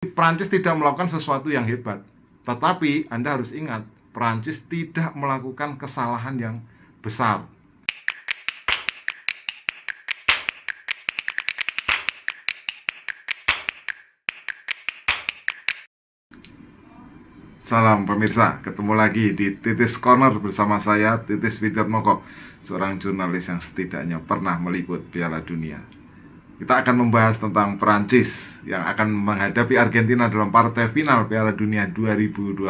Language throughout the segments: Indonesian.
Prancis tidak melakukan sesuatu yang hebat, tetapi Anda harus ingat, Prancis tidak melakukan kesalahan yang besar. Salam pemirsa, ketemu lagi di Titis Corner bersama saya, Titis Widiatmoko, seorang jurnalis yang setidaknya pernah meliput Piala Dunia. Kita akan membahas tentang Prancis yang akan menghadapi Argentina dalam partai final Piala Dunia 2022.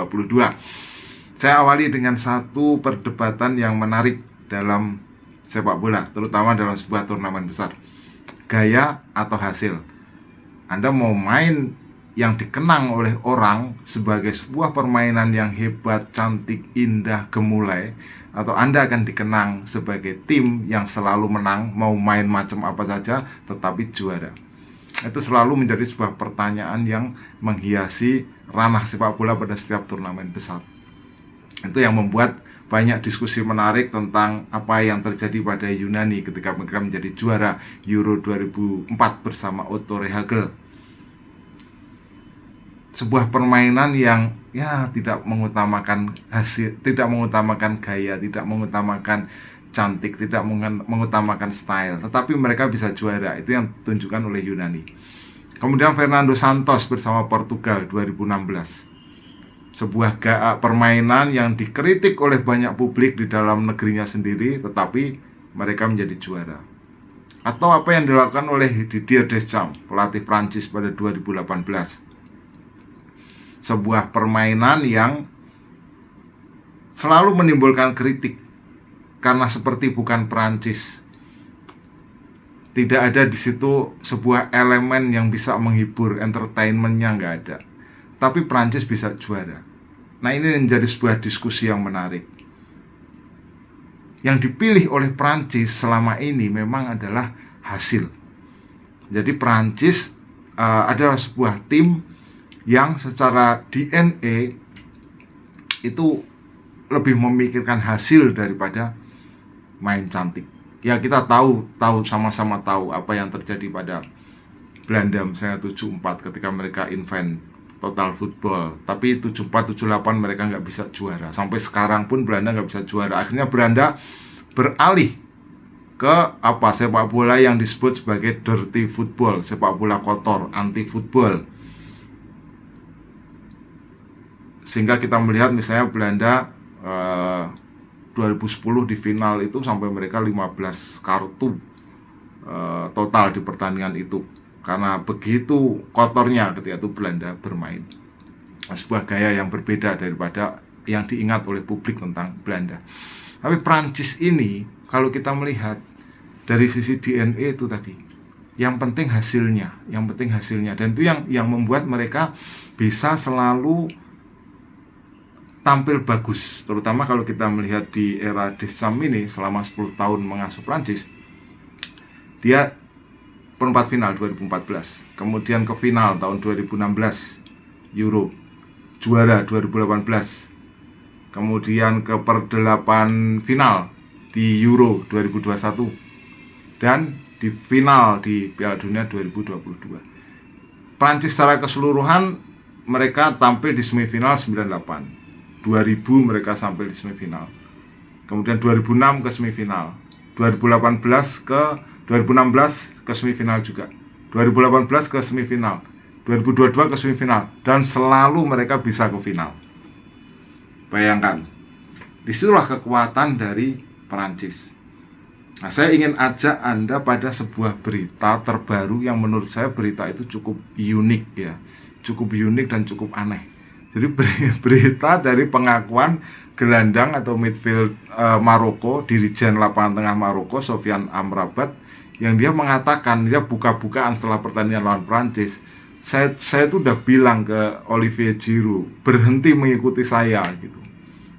Saya awali dengan satu perdebatan yang menarik dalam sepak bola, terutama dalam sebuah turnamen besar. Gaya atau hasil? Anda mau main yang dikenang oleh orang sebagai sebuah permainan yang hebat, cantik, indah, gemulai, atau Anda akan dikenang sebagai tim yang selalu menang, mau main macam apa saja tetapi juara? Itu selalu menjadi sebuah pertanyaan yang menghiasi ranah sepak bola pada setiap turnamen besar. Itu yang membuat banyak diskusi menarik tentang apa yang terjadi pada Yunani ketika mereka menjadi juara Euro 2004 bersama Otto Rehhagel. Sebuah permainan yang tidak mengutamakan hasil, tidak mengutamakan gaya, tidak mengutamakan cantik, tidak mengutamakan style, tetapi mereka bisa juara. Itu yang ditunjukkan oleh Yunani. Kemudian Fernando Santos bersama Portugal 2016. Sebuah permainan yang dikritik oleh banyak publik di dalam negerinya sendiri, tetapi mereka menjadi juara. Atau apa yang dilakukan oleh Didier Deschamps, pelatih Prancis pada 2018. Sebuah permainan yang selalu menimbulkan kritik karena seperti bukan Prancis. Tidak ada di situ sebuah elemen yang bisa menghibur, entertainmentnya nggak ada. Tapi Prancis bisa juara. Nah, ini menjadi sebuah diskusi yang menarik. Yang dipilih oleh Prancis selama ini memang adalah hasil. Jadi Prancis adalah sebuah tim yang secara DNA itu lebih memikirkan hasil daripada main cantik. Ya, kita tahu sama-sama tahu apa yang terjadi pada Belanda misalnya 74 ketika mereka invent total football. Tapi 74-78 mereka nggak bisa juara. Sampai sekarang pun Belanda nggak bisa juara. Akhirnya Belanda beralih ke sepak bola yang disebut sebagai dirty football, sepak bola kotor, anti football. Sehingga kita melihat misalnya Belanda 2010 di final itu sampai mereka 15 kartu total di pertandingan itu. Karena begitu kotornya ketika itu Belanda bermain. Sebuah gaya yang berbeda daripada yang diingat oleh publik tentang Belanda. Tapi Prancis ini kalau kita melihat dari sisi DNA itu tadi, yang penting hasilnya. Dan itu yang membuat mereka bisa selalu tampil bagus, terutama kalau kita melihat di era Deschamps ini selama 10 tahun mengasuh Prancis. Dia perempat final 2014, kemudian ke final tahun 2016 Euro, juara 2018, kemudian ke perdelapan final di Euro 2021, dan di final di Piala Dunia 2022. Prancis secara keseluruhan mereka tampil di semifinal 98. 2000 mereka sampai di semifinal. Kemudian 2006 ke semifinal. 2016 ke semifinal juga. 2018 ke semifinal. 2022 ke semifinal, dan selalu mereka bisa ke final. Bayangkan. Disitulah kekuatan dari Perancis. Nah, saya ingin ajak Anda pada sebuah berita terbaru yang menurut saya berita itu cukup unik ya. Cukup unik dan cukup aneh. Jadi berita dari pengakuan gelandang atau midfield Maroko, dirijen lapangan tengah Maroko, Sofiane Amrabat, yang dia mengatakan, dia buka-bukaan setelah pertandingan lawan Prancis, saya tuh udah bilang ke Olivier Giroud, berhenti mengikuti saya gitu.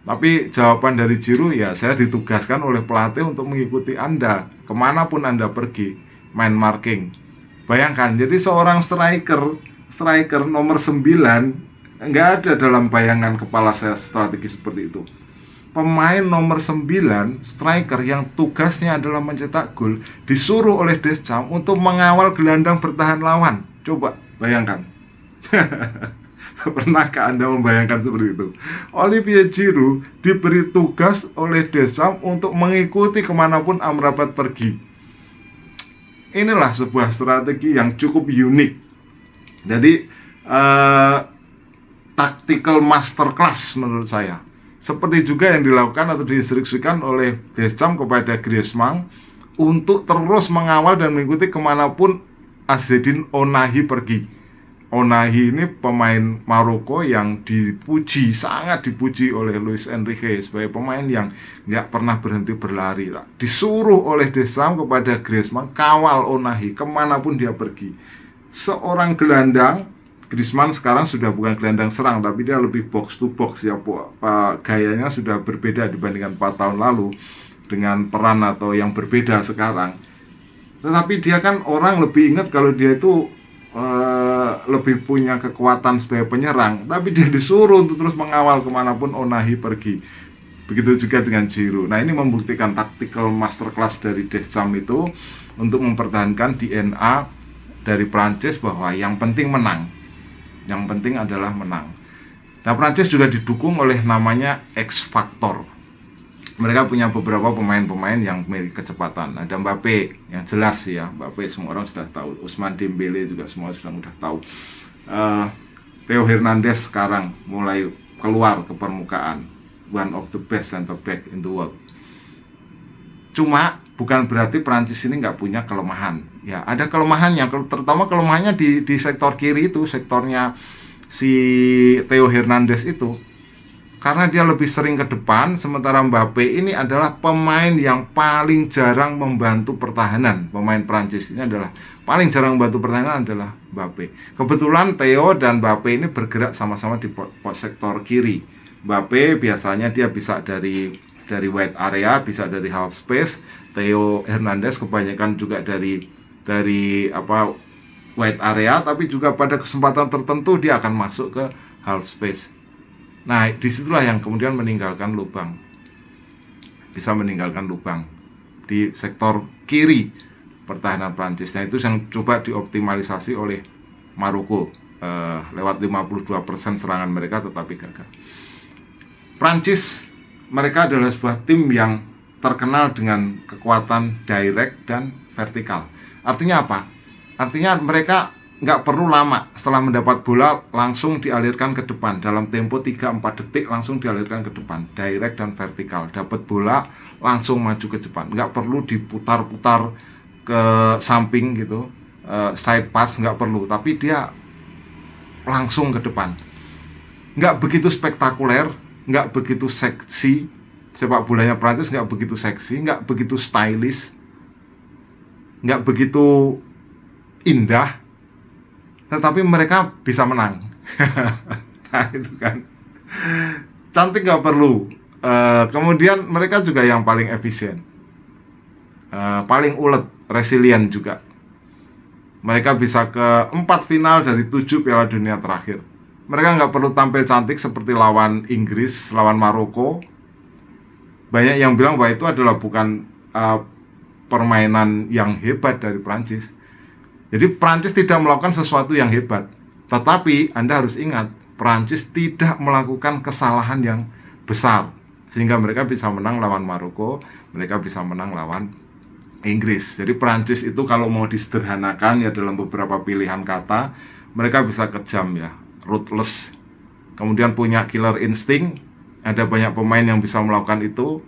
Tapi jawaban dari Giroud, ya saya ditugaskan oleh pelatih untuk mengikuti Anda kemanapun Anda pergi, main marking. Bayangkan, jadi seorang striker nomor 9 nggak ada dalam bayangan kepala saya strategi seperti itu. Pemain nomor 9, striker yang tugasnya adalah mencetak gol, disuruh oleh Deschamps untuk mengawal gelandang bertahan lawan. Coba bayangkan. Pernahkah Anda membayangkan seperti itu? Olivier Giroud diberi tugas oleh Deschamps untuk mengikuti kemanapun Amrabat pergi. Inilah sebuah strategi yang cukup unik. Jadi tactical masterclass menurut saya. Seperti juga yang dilakukan atau diinstruksikan oleh Deschamps kepada Griezmann untuk terus mengawal dan mengikuti kemanapun Azzedine Ounahi pergi. Ounahi ini pemain Maroko yang dipuji, sangat dipuji oleh Luis Enrique sebagai pemain yang nggak pernah berhenti berlari. Disuruh oleh Deschamps kepada Griezmann, kawal Ounahi kemanapun dia pergi. Seorang gelandang, Griezmann sekarang sudah bukan gelandang serang, tapi dia lebih box to box ya. Gayanya sudah berbeda dibandingkan 4 tahun lalu dengan peran atau yang berbeda sekarang. Tetapi dia kan orang lebih ingat kalau dia itu lebih punya kekuatan sebagai penyerang, tapi dia disuruh untuk terus mengawal kemanapun Ounahi pergi. Begitu juga dengan Giroud. Nah, ini membuktikan tactical masterclass dari Deschamps itu untuk mempertahankan DNA dari Prancis bahwa yang penting menang. Yang penting adalah menang. Nah, Prancis juga didukung oleh namanya X Factor. Mereka punya beberapa pemain-pemain yang memiliki kecepatan. Ada Mbappe, yang jelas ya, Mbappe semua orang sudah tahu. Ousmane Dembele juga semua sudah tahu. Theo Hernandez sekarang mulai keluar ke permukaan, one of the best center back in the world. Cuma bukan berarti Prancis ini nggak punya kelemahan. Ya, ada kelemahannya, terutama kelemahannya di sektor kiri itu, sektornya si Theo Hernandez itu. Karena dia lebih sering ke depan, sementara Mbappe ini adalah pemain yang paling jarang membantu pertahanan. Pemain Prancis ini adalah paling jarang membantu pertahanan adalah Mbappe. Kebetulan Theo dan Mbappe ini bergerak sama-sama di sektor kiri. Mbappe biasanya dia bisa dari wide area, bisa dari half space. Theo Hernandez kebanyakan juga dari wide area, tapi juga pada kesempatan tertentu dia akan masuk ke half space. Nah, disitulah yang kemudian meninggalkan lubang. Bisa meninggalkan lubang di sektor kiri pertahanan Prancis. Nah, itu yang coba dioptimalisasi oleh Maroko. Lewat 52% serangan mereka tetapi gagal. Prancis, mereka adalah sebuah tim yang terkenal dengan kekuatan direct dan vertikal. Artinya apa? Artinya mereka nggak perlu lama setelah mendapat bola langsung dialirkan ke depan dalam tempo 3-4 detik, langsung dialirkan ke depan, direct dan vertikal. Dapat bola langsung maju ke depan, nggak perlu diputar-putar ke samping gitu, side pass nggak perlu, tapi dia langsung ke depan. Nggak begitu spektakuler, nggak begitu seksi. Sepak bolanya Prancis nggak begitu seksi, nggak begitu stylish, nggak begitu indah, tetapi mereka bisa menang. Nah, itu kan cantik, nggak perlu. Kemudian mereka juga yang paling efisien, paling ulet, resilient juga. Mereka bisa ke 4 final dari 7 Piala Dunia terakhir. Mereka nggak perlu tampil cantik seperti lawan Inggris, lawan Maroko. Banyak yang bilang bahwa itu adalah bukan permainan yang hebat dari Prancis. Jadi Prancis tidak melakukan sesuatu yang hebat. Tetapi Anda harus ingat, Prancis tidak melakukan kesalahan yang besar, sehingga mereka bisa menang lawan Maroko, mereka bisa menang lawan Inggris. Jadi Prancis itu kalau mau disederhanakan ya dalam beberapa pilihan kata, mereka bisa kejam ya, ruthless. Kemudian punya killer instinct, ada banyak pemain yang bisa melakukan itu.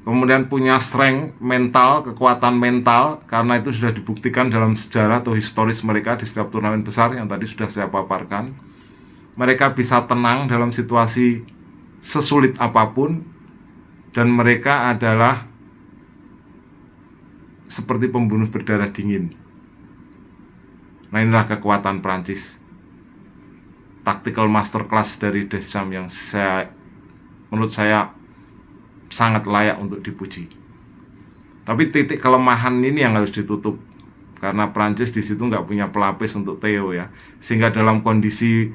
Kemudian punya strength mental, kekuatan mental, karena itu sudah dibuktikan dalam sejarah atau historis mereka di setiap turnamen besar yang tadi sudah saya paparkan. Mereka bisa tenang dalam situasi sesulit apapun, dan mereka adalah seperti pembunuh berdarah dingin. Nah, inilah kekuatan Prancis. Tactical masterclass dari Deschamps yang menurut saya sangat layak untuk dipuji. Tapi titik kelemahan ini yang harus ditutup, karena Prancis di situ nggak punya pelapis untuk Theo ya, sehingga dalam kondisi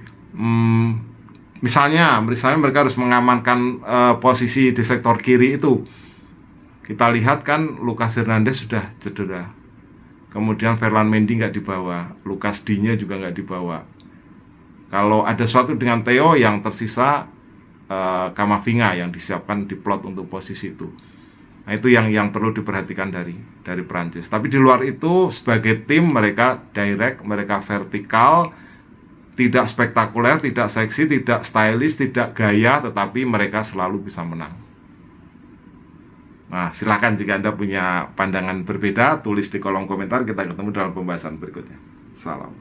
misalnya mereka harus mengamankan posisi di sektor kiri itu. Kita lihat kan Lucas Hernandez sudah cedera, kemudian Ferland Mendy nggak dibawa, Lucas Digne juga nggak dibawa. Kalau ada sesuatu dengan Theo, yang tersisa Kamavinga yang disiapkan di plot untuk posisi itu. Nah, itu yang perlu diperhatikan dari Prancis. Tapi di luar itu, sebagai tim mereka direct, mereka vertikal, tidak spektakuler, tidak seksi, tidak stylish, tidak gaya, tetapi mereka selalu bisa menang. Nah, silakan jika Anda punya pandangan berbeda, tulis di kolom komentar. Kita ketemu dalam pembahasan berikutnya. Salam.